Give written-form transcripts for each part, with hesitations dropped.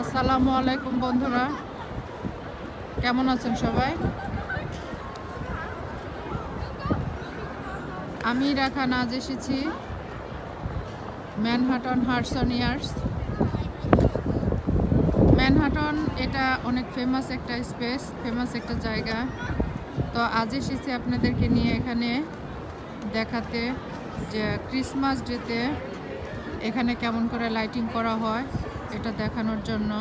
আসসালামু আলাইকুম বন্ধুরা, কেমন আছেন সবাই? আমি রাখান আজ এসেছি ম্যানহাটন হাডসন ইয়ার্স। ম্যানহাটন এটা অনেক ফেমাস একটা স্পেস, ফেমাস একটা জায়গা। তো আজ এসেছি আপনাদেরকে নিয়ে এখানে দেখাতে যে ক্রিসমাস ডেতে এখানে কেমন করে লাইটিং করা হয় এটা দেখানোর জন্য।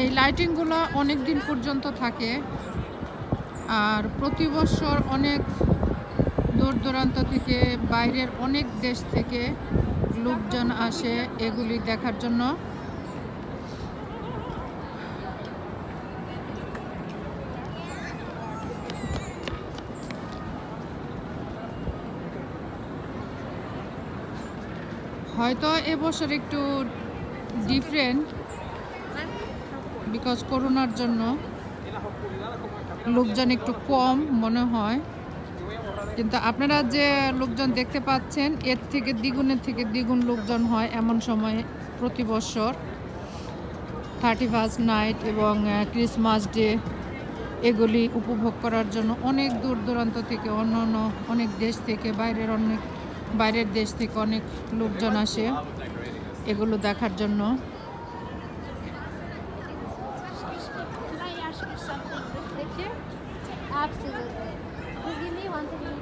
এই লাইটিংগুলো অনেক দিন পর্যন্ত থাকে, আর প্রতি বছর অনেক দূর দূরান্ত থেকে, বাইরের অনেক দেশ থেকে লোকজন আসে এগুলি দেখার জন্য। হয়তো এবছর একটু ডিফারেন্ট, বিকজ করোনার জন্য লোকজন একটু কম মনে হয়, কিন্তু আপনারা যে লোকজন দেখতে পাচ্ছেন এর থেকে দ্বিগুণের থেকে দ্বিগুণ লোকজন হয় এমন সময় প্রতি বছর 31st নাইট এবং ক্রিসমাস ডে এগুলি উপভোগ করার জন্য অনেক দূর দূরান্ত থেকে, অন্য অনেক দেশ থেকে, বাইরের দেশ থেকে অনেক লোকজন আসে এগুলো দেখার জন্য। Absolutely. Just give me one second.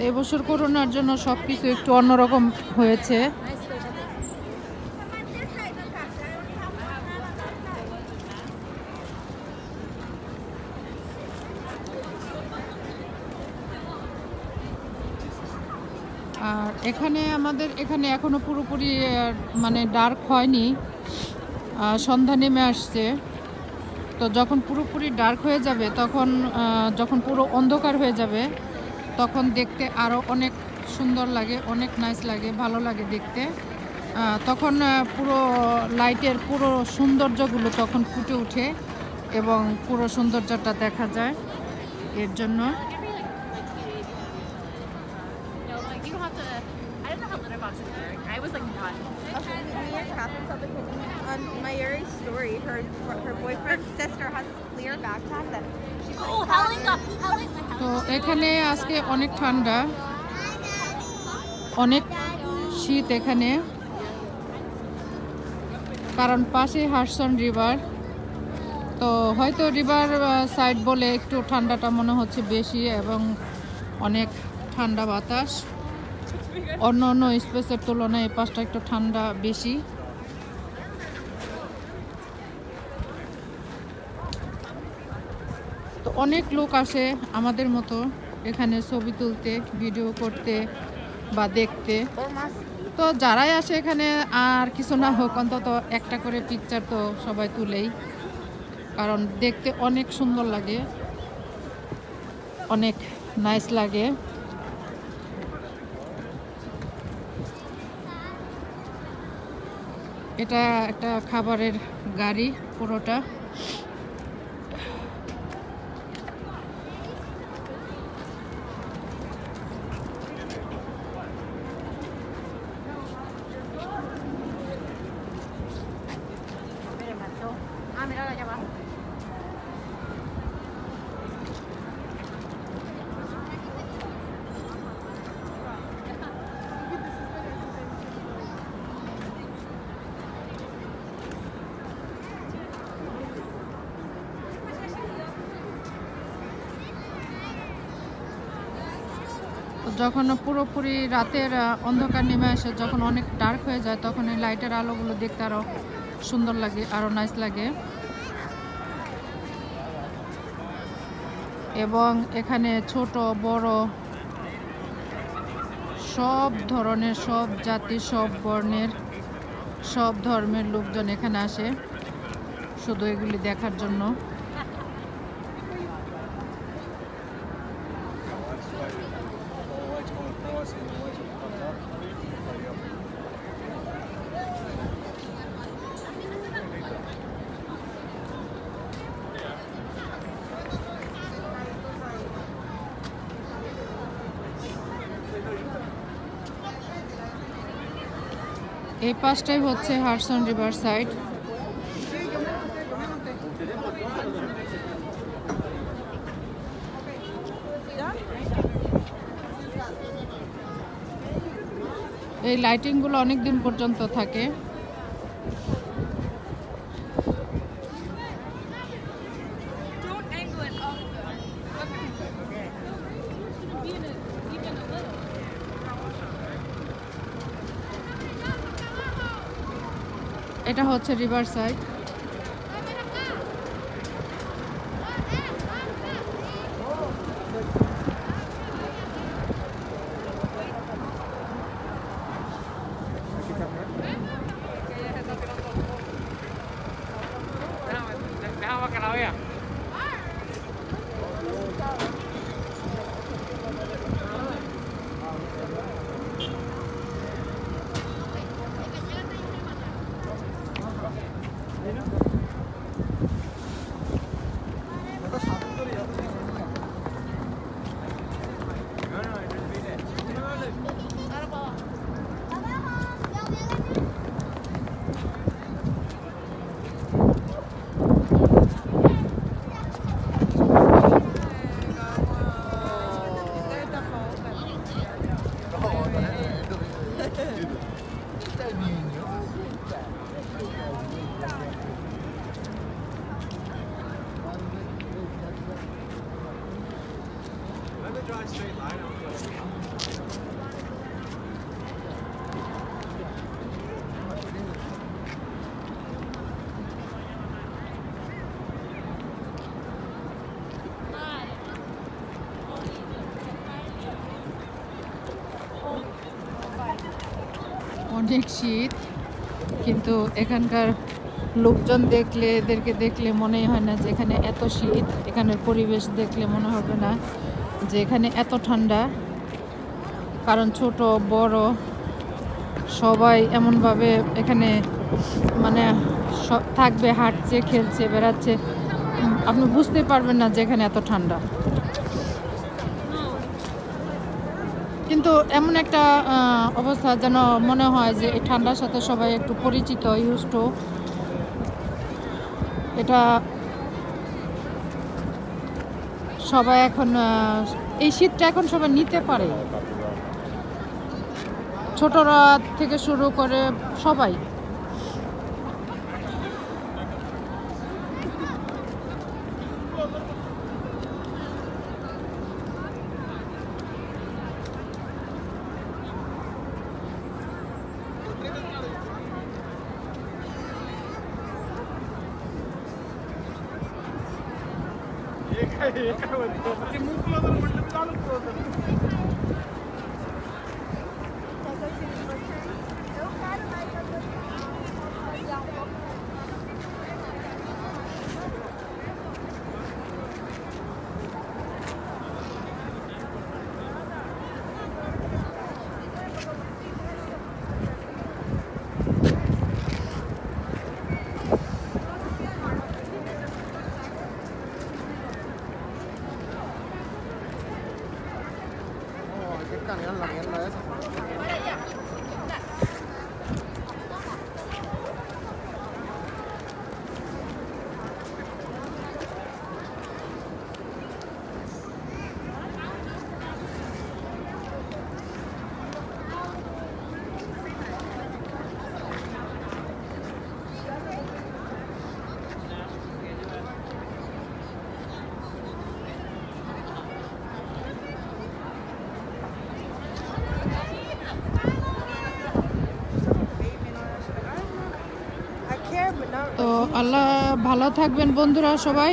এবছর করোনার জন্য সবকিছু একটু অন্যরকম হয়েছে। আর আমাদের এখানে এখনো পুরোপুরি মানে ডার্ক হয়নি, সন্ধ্যা নেমে আসছে। তো যখন পুরোপুরি ডার্ক হয়ে যাবে, তখন যখন পুরো অন্ধকার হয়ে যাবে, তখন দেখতে আরও অনেক সুন্দর লাগে, অনেক নাইস লাগে, ভালো লাগে দেখতে। তখন পুরো লাইটের পুরো সৌন্দর্যগুলো তখন ফুটে ওঠে এবং পুরো সৌন্দর্যটা দেখা যায়। এর জন্য I was like not. Okay, me and Catherine saw the kitchen on Mayuri's story. Her boyfriend's sister has this clear backpack that she put. Oh, Helen. তো এখানে আজকে অনেক ঠান্ডা, অনেক শীত এখানে, কারণ পাশে হাডসন রিভার। তো হয়তো রিভার সাইড বলে একটু ঠান্ডাটা মনে হচ্ছে বেশি এবং অনেক ঠান্ডা বাতাস। অন্য স্পেসের তুলনায় এই পাশটা একটু ঠান্ডা বেশি। তো অনেক লোক আসে আমাদের মতো এখানে ছবি তুলতে, ভিডিও করতে বা দেখতে। তো যারাই আসে এখানে, আর কিছু না হোক অন্তত একটা করে পিকচার তো সবাই তুলেই, কারণ দেখতে অনেক সুন্দর লাগে, অনেক নাইস লাগে। এটা একটা খাবারের গাড়ি পুরোটা। যখন পুরোপুরি রাতের অন্ধকার নেমে আসে, যখন অনেক ডার্ক হয়ে যায়, তখন এই লাইটের আলোগুলো দেখতে আরও সুন্দর লাগে, আরও নাইস লাগে। এবং এখানে ছোট বড় সব ধরনের, সব জাতি, সব বর্ণের, সব ধর্মের লোকজন এখানে আসে শুধু এগুলি দেখার জন্য। এই পাশটাই হচ্ছে হারসন রিভার সাইড। এই লাইটিংগুলো অনেক দিন পর্যন্ত থাকে। এটা হচ্ছে রিভার সাইড। অনেক শীত, কিন্তু এখানকার লোকজন দেখলে, এদেরকে দেখলে মনেই হয় না যে এখানে এত শীত। এখানের পরিবেশ দেখলে মনে হবে না যে এখানে এত ঠান্ডা, কারণ ছোট বড় সবাই এমনভাবে এখানে মানে থাকবে, হাঁটছে, খেলছে, বেড়াচ্ছে, আপনি বুঝতে পারবেন না যে এখানে এত ঠান্ডা। কিন্তু এমন একটা অবস্থা যেন মনে হয় যে এই ঠান্ডার সাথে সবাই একটু পরিচিত, ইউজড টু। এটা সবাই এখন এই শীতটা এখন সবাই নিতে পারে, ছোটরা থেকে শুরু করে সবাই। তো আল্লাহ ভালো থাকবেন বন্ধুরা সবাই।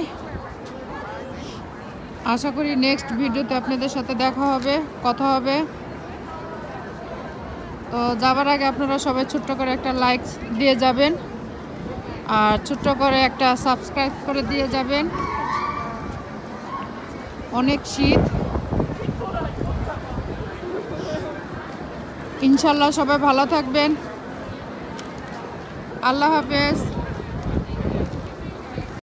আশা করি নেক্সট ভিডিওতে আপনাদের সাথে দেখা হবে, কথা হবে। তো যাবার আগে আপনারা সবাই ছোট্ট করে একটা লাইক দিয়ে যাবেন, আর ছোট্ট করে একটা সাবস্ক্রাইব করে দিয়ে যাবেন। অনেক শীত, ইনশাল্লাহ সবাই ভালো থাকবেন। আল্লাহ হাফেজ।